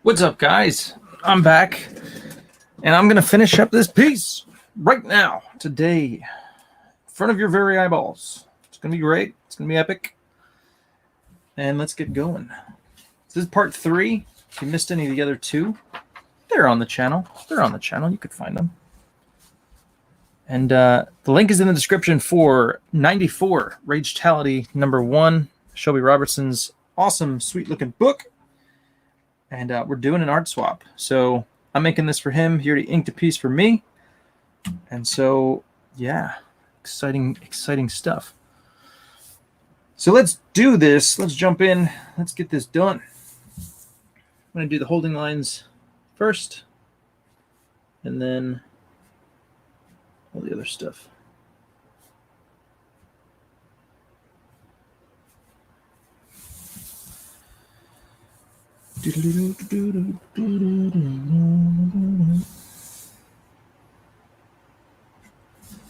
What's up, guys? I'm back, and I'm going to finish up this piece right now, today, in front of your very eyeballs. It's going to be great. It's going to be epic. And let's get going. This is part 3. If you missed any of the other 2, they're on the channel. You could find them. And the link is in the description for 94, Ragetality #1, Shelby Robertson's awesome, sweet-looking book. And we're doing an art swap. So I'm making this for him. He already inked a piece for me. And so, yeah, exciting stuff. So let's do this. Let's jump in. Let's get this done. I'm going to do the holding lines first. And then all the other stuff.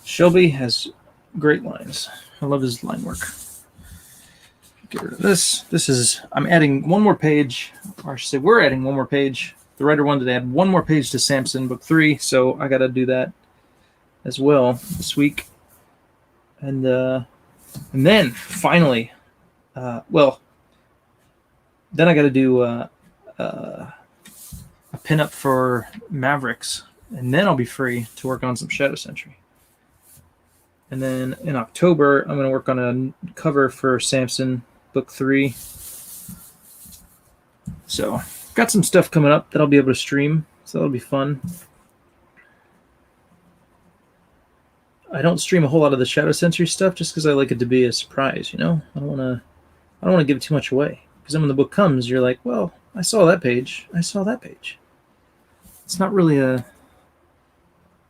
Shelby has great lines. I love his line work. Get rid of this. I'm adding one more page, or I should say we're adding one more page. The writer wanted to add one more page to Samson book 3, so I got to do that as well this week. And then finally, then I got to do a pinup for Mavericks, and then I'll be free to work on some Shadow Sentry. And then in October, I'm going to work on a cover for Samson book 3. So got some stuff coming up that I'll be able to stream, so that'll be fun. I don't stream a whole lot of the Shadow Sentry stuff just because I like it to be a surprise, you know? I don't want to give too much away. Because then when the book comes, you're like, well, I saw that page. It's not really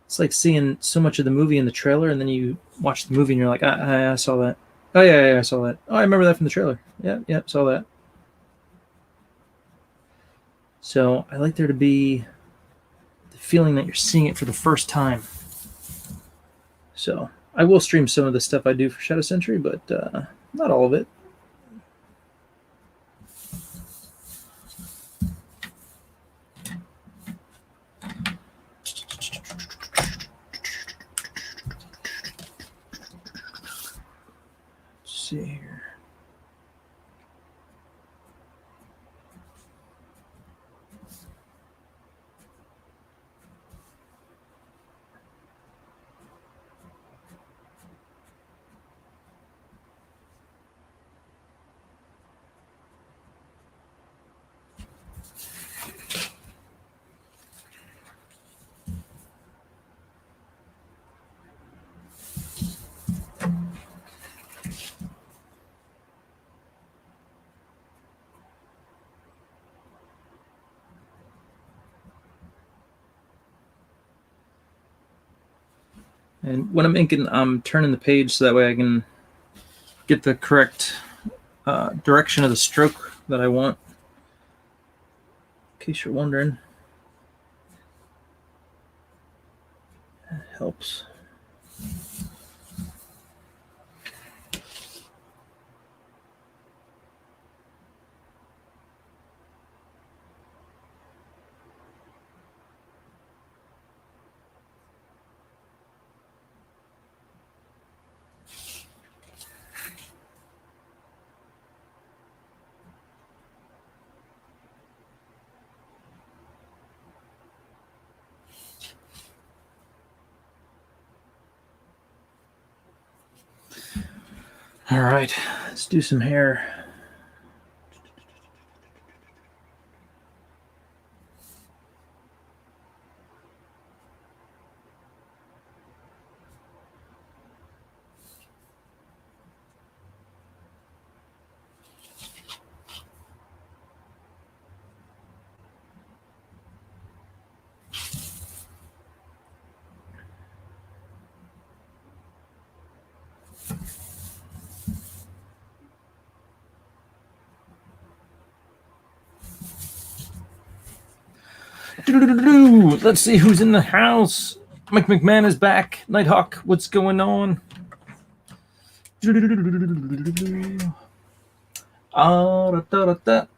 it's like seeing so much of the movie in the trailer, and then you watch the movie and you're like, I saw that. Oh, yeah, I saw that. Oh, I remember that from the trailer. Yeah, saw that. So I like there to be the feeling that you're seeing it for the first time. So I will stream some of the stuff I do for Shadow Sentry, but not all of it. Let's see here. And when I'm inking, I'm turning the page so that way I can get the correct direction of the stroke that I want. In case you're wondering. That helps. All right, let's do some hair. Let's see who's in the house. Mike McMahon is back. Nighthawk, what's going on?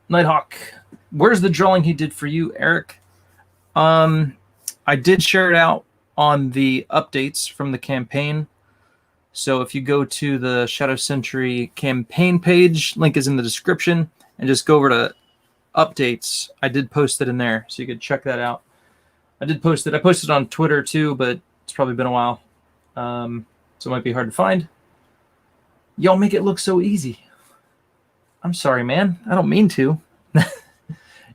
Nighthawk, Where's the drawing he did for you, Eric? I did share it out on the updates from the campaign. So if you go to the Shadow Sentry campaign page, link is in the description, and just go over to updates. I did post it in there, so you could check that out. I did post it. I posted it on Twitter too, but it's probably been a while. So it might be hard to find. Y'all make it look so easy. I'm sorry, man. I don't mean to.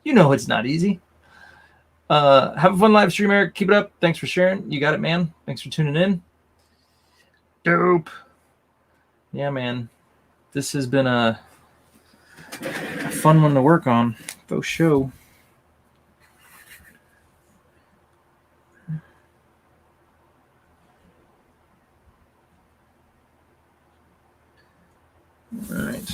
You know it's not easy. Have a fun live stream, Eric. Keep it up. Thanks for sharing. You got it, man. Thanks for tuning in. Dope. Yeah, man. This has been a fun one to work on. For show. All right.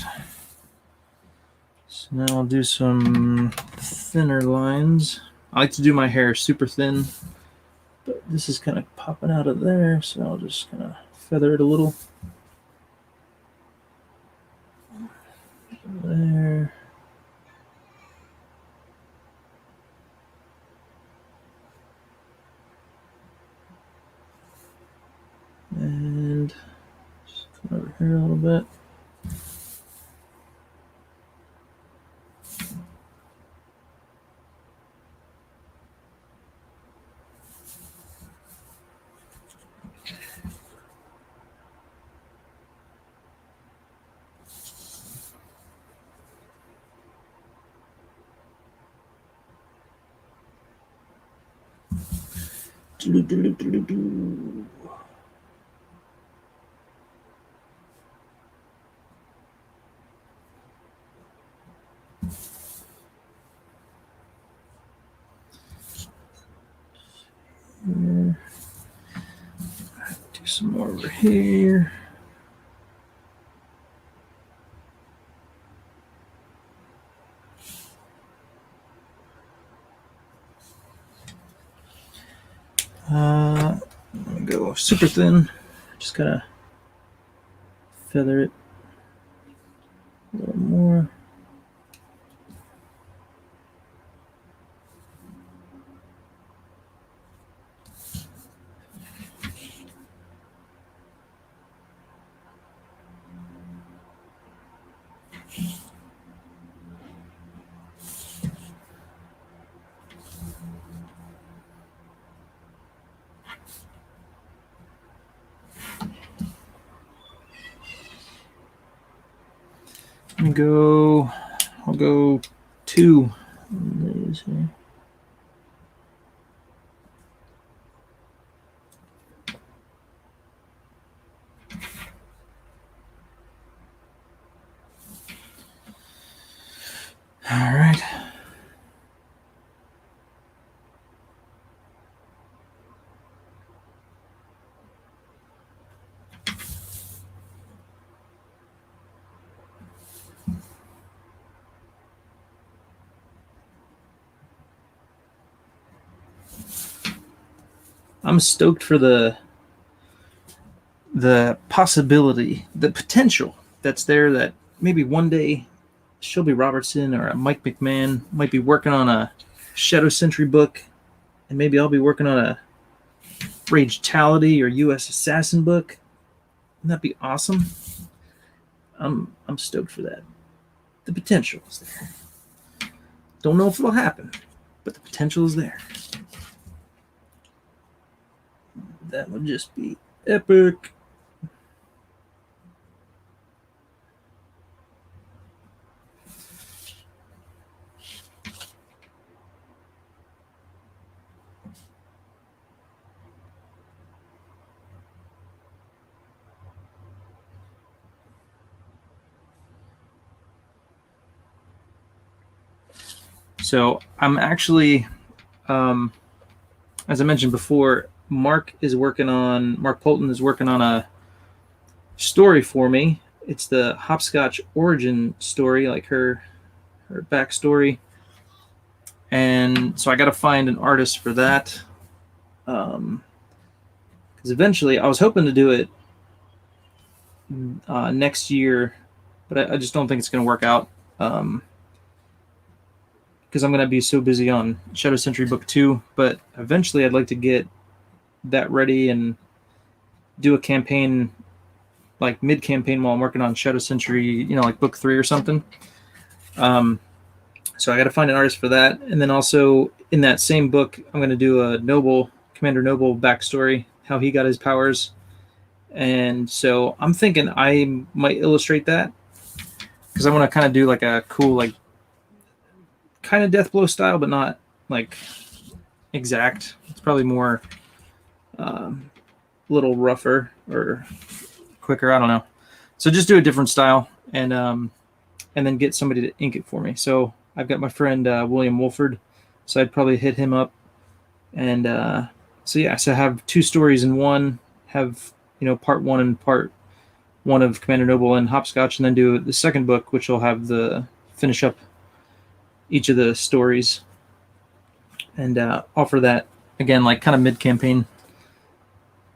So now I'll do some thinner lines. I like to do my hair super thin, but this is kind of popping out of there, so I'll just kind of feather it a little. There. And just come over here a little bit. Do some more over here. I'm gonna go super thin. Just gotta feather it a little more. I'll go 2 on these here. All right. I'm stoked for the possibility, the potential that's there that maybe one day Shelby Robertson or a Mike McMahon might be working on a Shadow Sentry book, and maybe I'll be working on a Ragetality or U.S. Assassin book. Wouldn't that be awesome? I'm stoked for that. The potential is there. Don't know if it'll happen, but the potential is there. That would just be epic. So I'm actually, as I mentioned before, Mark Polton is working on a story for me. It's the Hopscotch origin story, like her backstory. And so I got to find an artist for that. Because eventually I was hoping to do it next year, but I just don't think it's going to work out. because I'm going to be so busy on Shadow Sentry Book 2. But eventually I'd like to get that ready and do a campaign, like mid-campaign while I'm working on Shadow Sentry, like Book 3 or something. So I got to find an artist for that. And then also in that same book, I'm going to do a Commander Noble backstory, how he got his powers. And so I'm thinking I might illustrate that because I want to kind of do like a cool, like kind of Deathblow style, but not like exact. It's probably more a little rougher or quicker. I don't know. So just do a different style and then get somebody to ink it for me. So I've got my friend William Wolford, so I'd probably hit him up. And so I have 2 stories in one. Have part 1 and part 1 of Commander Noble and Hopscotch, and then do the second book, which will have the finish up each of the stories, and offer that again, like kind of mid campaign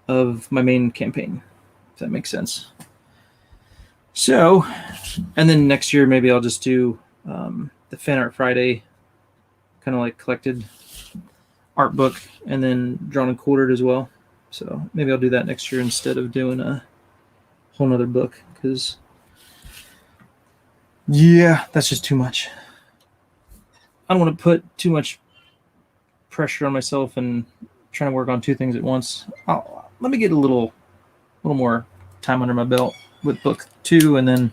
of my main campaign, if that makes sense. So, and then next year maybe I'll just do the Fan Art Friday, kind of like collected art book, and then drawn and quartered as well. So maybe I'll do that next year instead of doing a whole nother book, because that's just too much. I don't want to put too much pressure on myself and trying to work on 2 things at once. Let me get a little more time under my belt with book 2, and then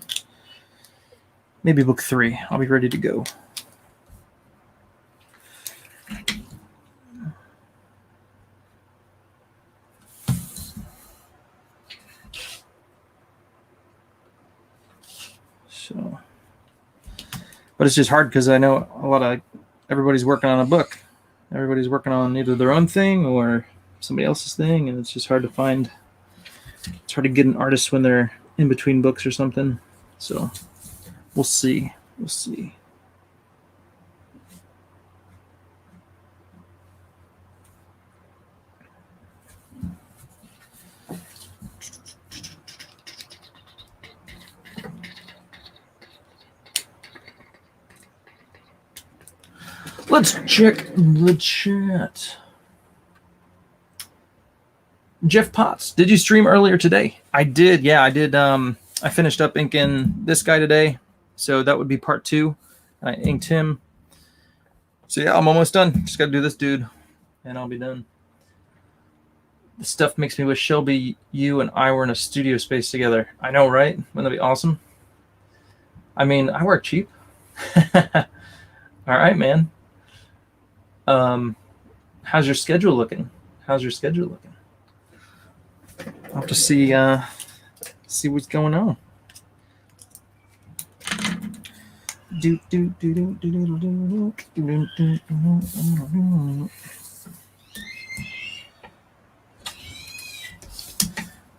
maybe book 3. I'll be ready to go. So, but it's just hard because I know everybody's working on a book. Everybody's working on either their own thing or somebody else's thing, and it's just hard to find. It's hard to get an artist when they're in between books or something. So we'll see. Let's check the chat. Jeff Potts, did you stream earlier today? I did. Yeah, I did. I finished up inking this guy today, so that would be part 2. I inked him. So yeah, I'm almost done. Just got to do this dude, and I'll be done. This stuff makes me wish Shelby, you, and I were in a studio space together. I know, right? Wouldn't that be awesome? I mean, I work cheap. All right, man. How's your schedule looking? I'll have to see what's going on.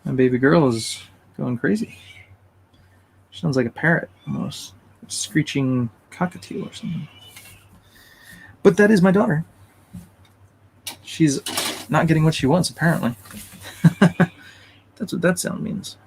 My baby girl is going crazy. She sounds like a parrot, almost. A screeching cockatiel or something. But that is my daughter. She's not getting what she wants, apparently. That's what that sound means.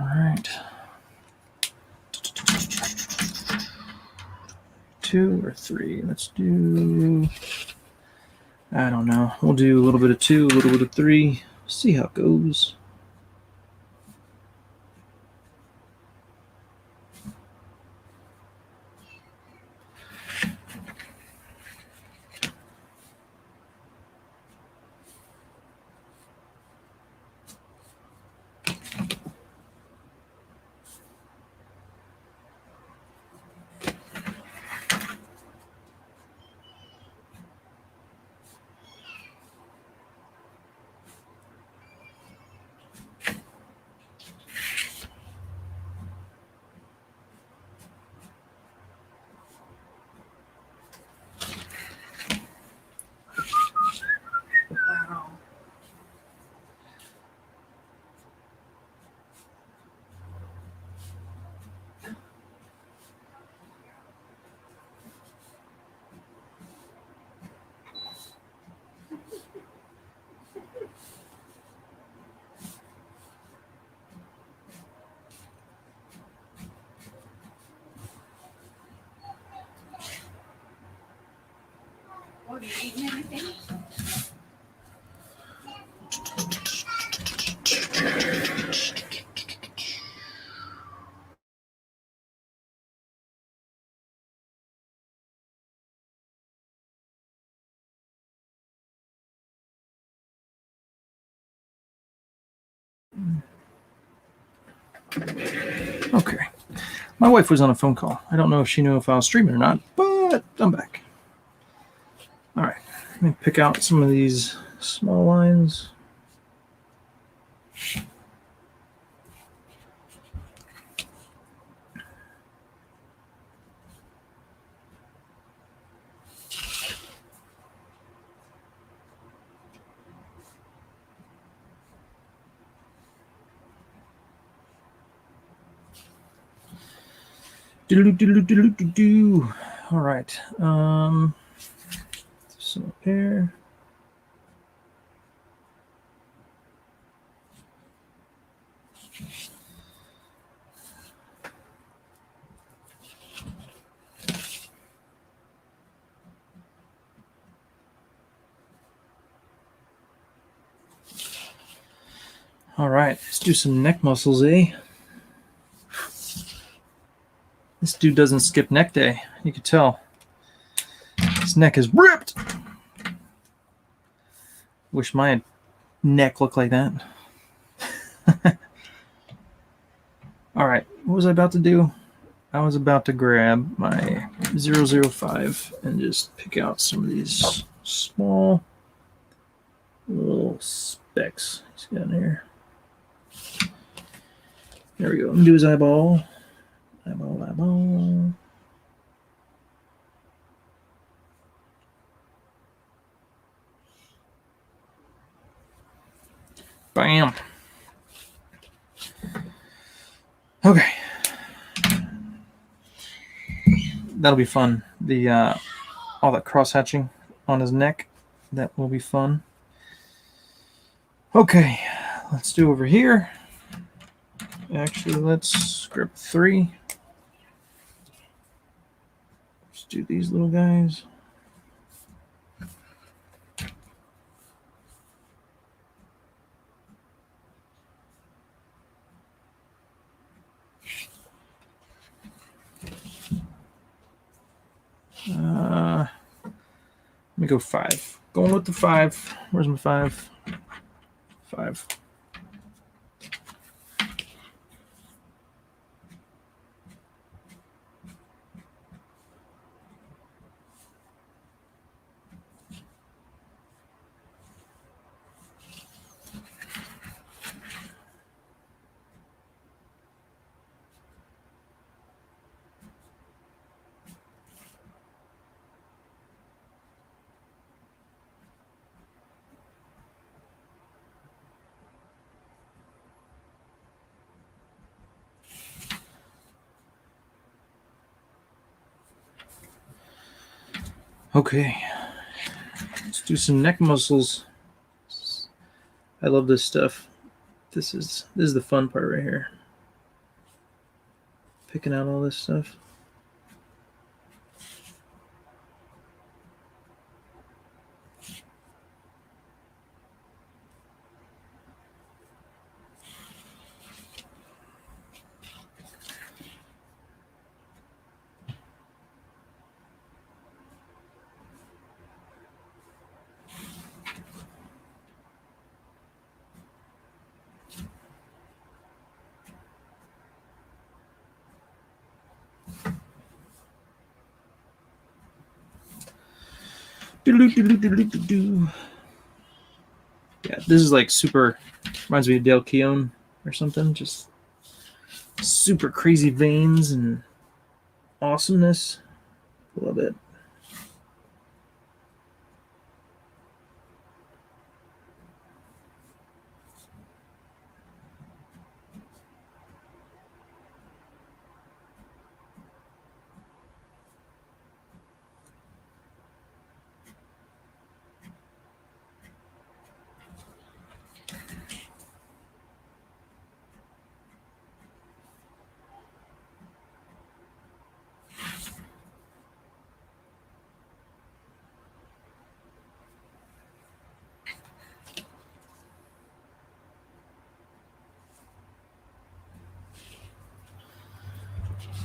All right. 2 or 3? Let's do, I don't know. We'll do a little bit of 2, a little bit of 3. See how it goes. you eaten anything? Okay. My wife was on a phone call. I don't know if she knew if I was streaming or not, but I'm back. All right. Let me pick out some of these small lines. Do. All right. Some up here. All right. Let's do some neck muscles, eh? This dude doesn't skip neck day. You can tell. His neck is ripped. Wish my neck looked like that. All right. What was I about to do? I was about to grab my 005 and just pick out some of these small little specks he's got in here. There we go. Let me do his eyeball. Eyeball. Bam. Okay. That'll be fun. The all that cross hatching on his neck. That will be fun. Okay. Let's do over here. Actually, let's grab 3. Let's do these little guys. Let me go 5. Going with the 5. Where's my 5? 5. Okay, let's do some neck muscles. I love this stuff. This is the fun part right here. Picking out all this stuff. Yeah, this is like super, reminds me of Dale Keown or something. Just super crazy veins and awesomeness. Love it.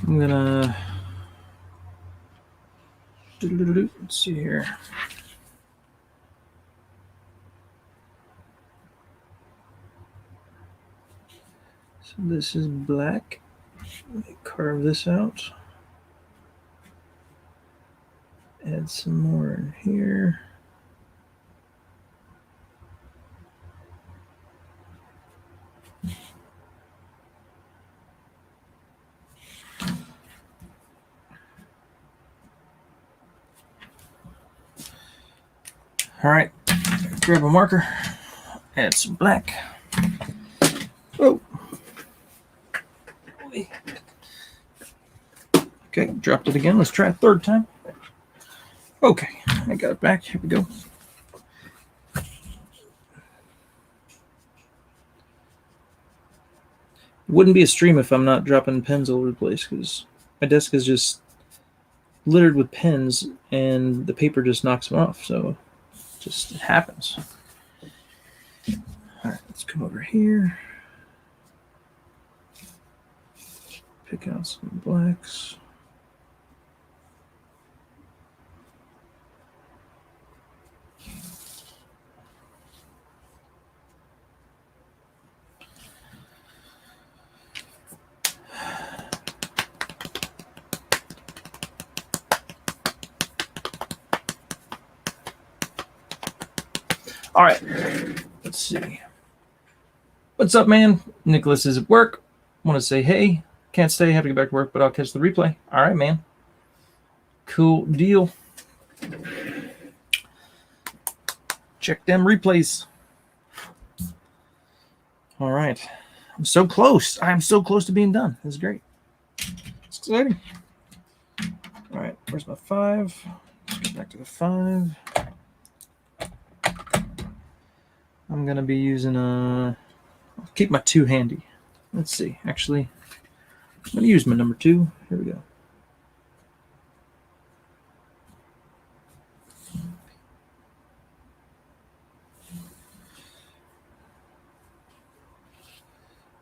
I'm gonna let's see here. So this is black. Let me carve this out. Add some more in here. All right, grab a marker, add some black. Oh. Okay, dropped it again. Let's try a third time. Okay, I got it back. Here we go. It wouldn't be a stream if I'm not dropping pens all over the place, because my desk is just littered with pens and the paper just knocks them off. So it just happens. All right, let's come over here. Pick out some blacks. All right, let's see. What's up, man? Nicholas is at work. Want to say hey. Can't stay. Have to get back to work, but I'll catch the replay. All right, man. Cool deal. Check them replays. All right. I'm so close. I'm so close to being done. This is great. It's exciting. All right. Where's my 5? Let's get back to the 5. I'm going to be using I'll keep my 2 handy. Let's see. Actually, I'm going to use my number 2. Here we go.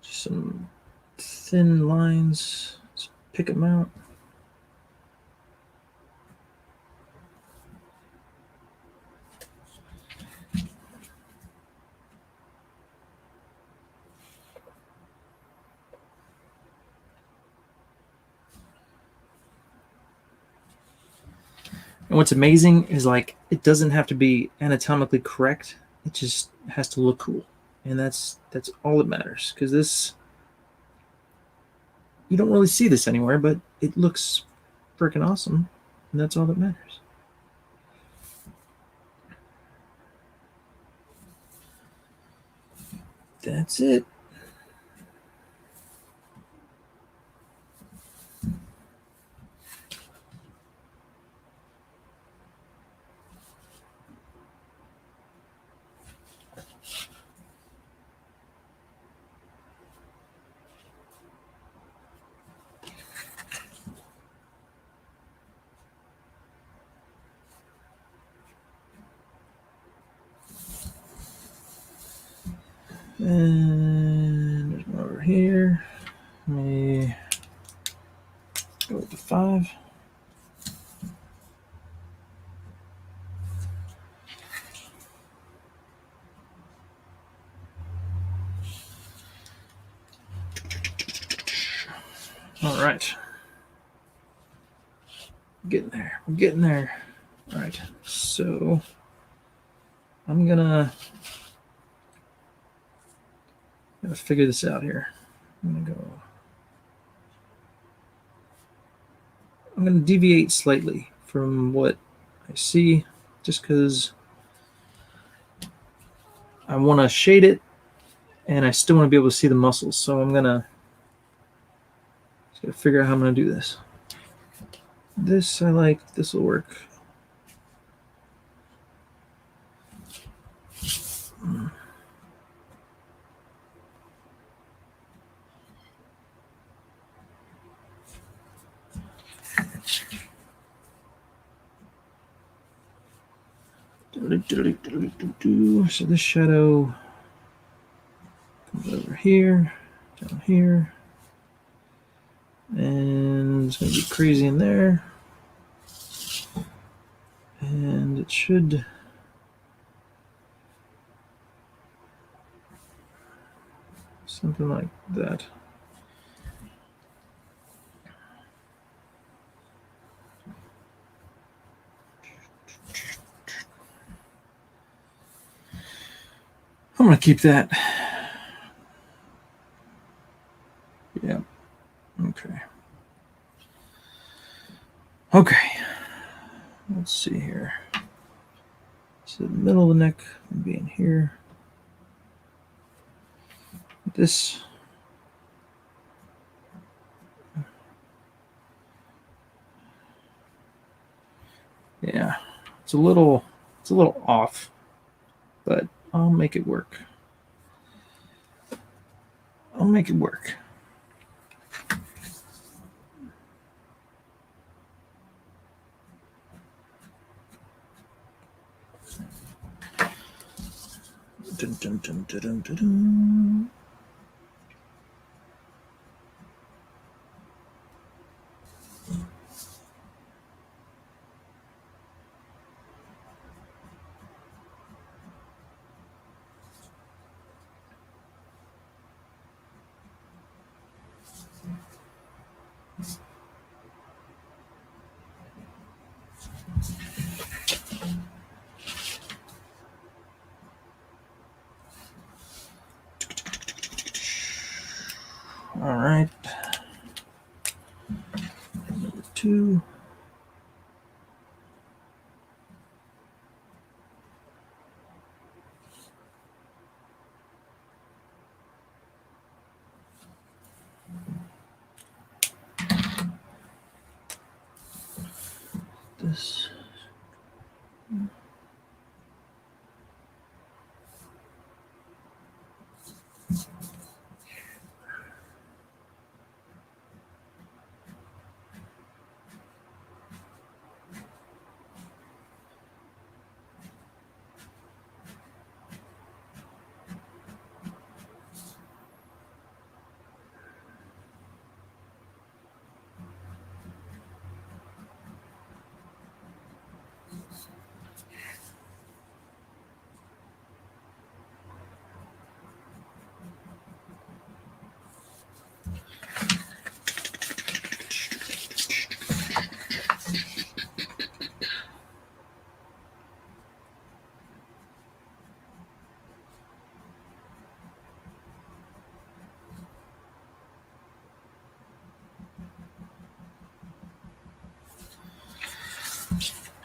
Just some thin lines. Let's pick them out. And what's amazing is, like, it doesn't have to be anatomically correct. It just has to look cool. And that's all that matters. Because this, you don't really see this anywhere, but it looks freaking awesome. And that's all that matters. That's it. And there's one over here. Let me go with the 5. All right. We're getting there. We're getting there. All right. So I'm gonna figure this out here. I'm gonna deviate slightly from what I see, just because I want to shade it, and I still want to be able to see the muscles. So I'm gonna figure out how I'm gonna do this. This I like. This will work. So this shadow comes over here, down here. And it's going to get crazy in there. And it should... something like that. I'm going to keep that. Yeah. Okay. Okay. Let's see here. So the middle of the neck would be in here. This. Yeah. It's a little off, but I'll make it work. I'll make it work. Dun, dun, dun, dun, dun, dun, dun. All right. Number 2. This.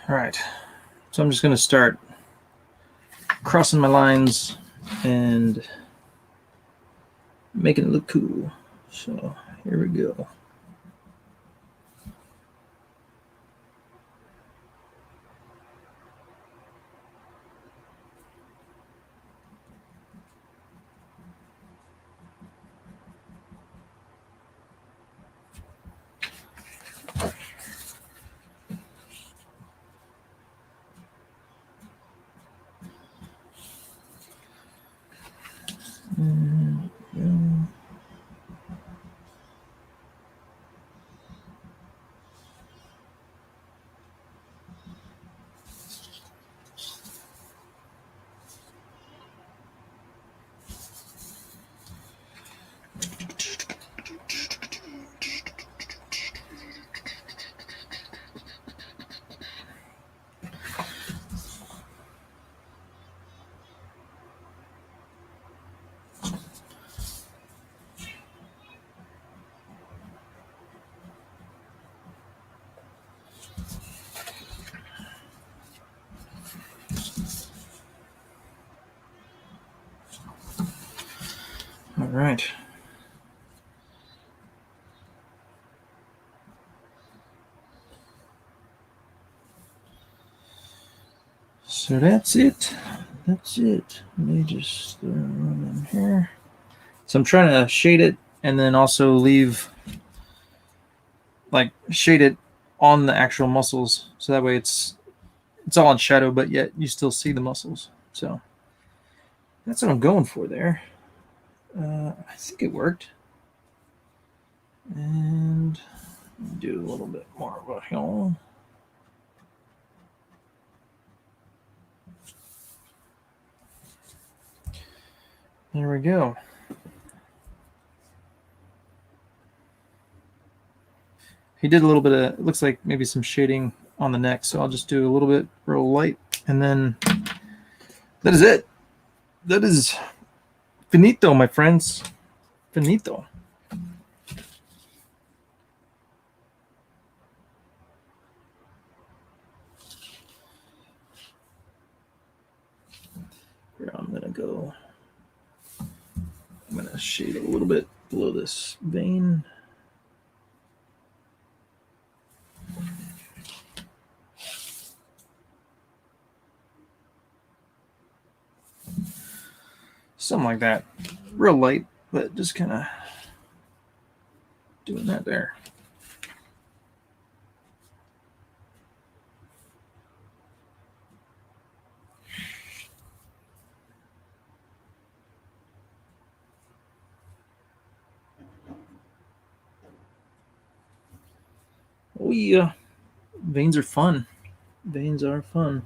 All right. So I'm just going to start crossing my lines and making it look cool. So here we go. All right. So that's it. That's it. Let me just run in here. So I'm trying to shade it and then also leave, like, shade it on the actual muscles. So that way it's all in shadow, but yet you still see the muscles. So that's what I'm going for there. I think it worked. And do a little bit more of a hill. There we go. He did a little bit of, it looks like maybe some shading on the neck, so I'll just do a little bit real light, and then that is it. That is finito, my friends. Finito. Here, I'm gonna shade a little bit below this vein. Something like that. Real light, but just kind of doing that there. Oh yeah, veins are fun. Veins are fun.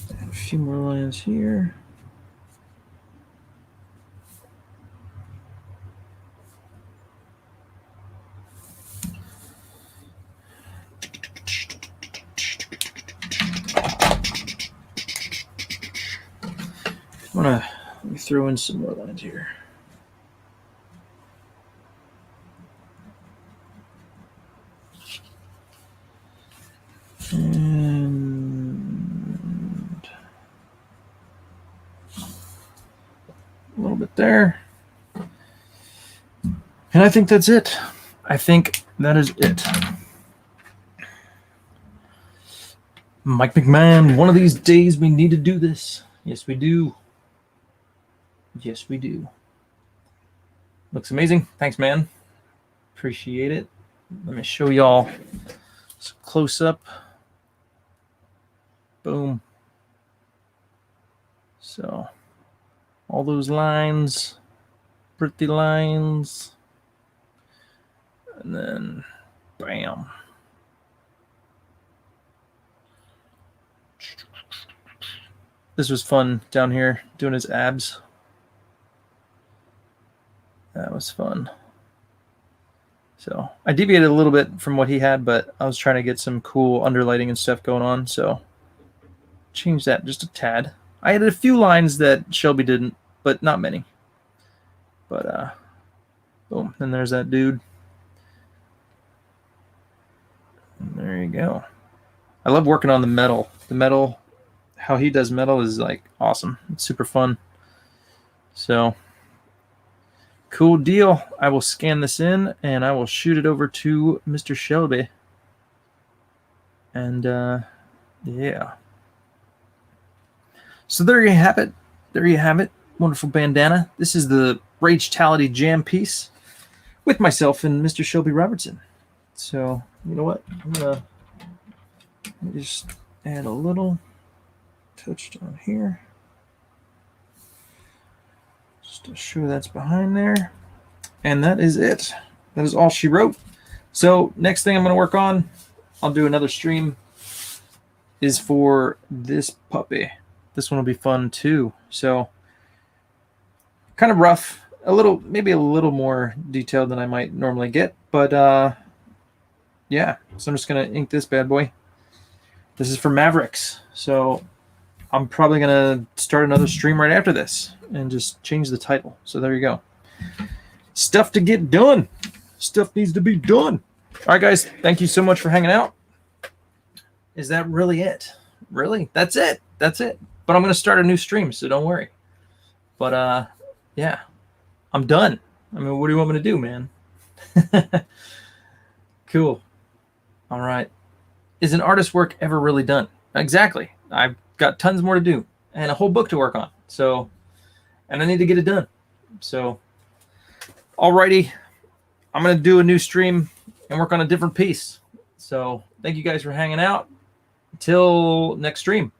A few more lines here. Let me throw in some more lines here. And a little bit there. And I think that's it. I think that is it. Mike McMahon, one of these days we need to do this. Yes, we do. Yes, we do. Looks amazing. Thanks, man. Appreciate it. Let me show y'all some close up. Boom. So, all those lines, pretty lines, and then bam. This was fun down here doing his abs. That was fun. So I deviated a little bit from what he had, but I was trying to get some cool underlighting and stuff going on. So change that just a tad. I added a few lines that Shelby didn't, but not many. But boom, and there's that dude. And there you go. I love working on the metal. The metal, how he does metal is like awesome. It's super fun. So cool deal. I will scan this in and I will shoot it over to Mr. Shelby. And yeah. So there you have it. There you have it. Wonderful bandana. This is the Ragetality jam piece with myself and Mr. Shelby Robertson. So you know what? I'm gonna just add a little touch down here. Just to show that's behind there. And that is it. That is all she wrote. So next thing I'm going to work on, I'll do another stream, is for this puppy. This one will be fun too. So kind of rough, a little, maybe a little more detailed than I might normally get, but yeah. So I'm just going to ink this bad boy. This is for Mavericks. So I'm probably going to start another stream right after this and just change the title. So there you go. Stuff to get done. Stuff needs to be done. All right, guys. Thank you so much for hanging out. Is that really it? Really? That's it. That's it. But I'm going to start a new stream, so don't worry. But, yeah. I'm done. I mean, what do you want me to do, man? Cool. All right. Is an artist's work ever really done? Exactly. I've got tons more to do and a whole book to work on. So, and I need to get it done. So, alrighty. I'm going to do a new stream and work on a different piece. So, thank you guys for hanging out. Until next stream.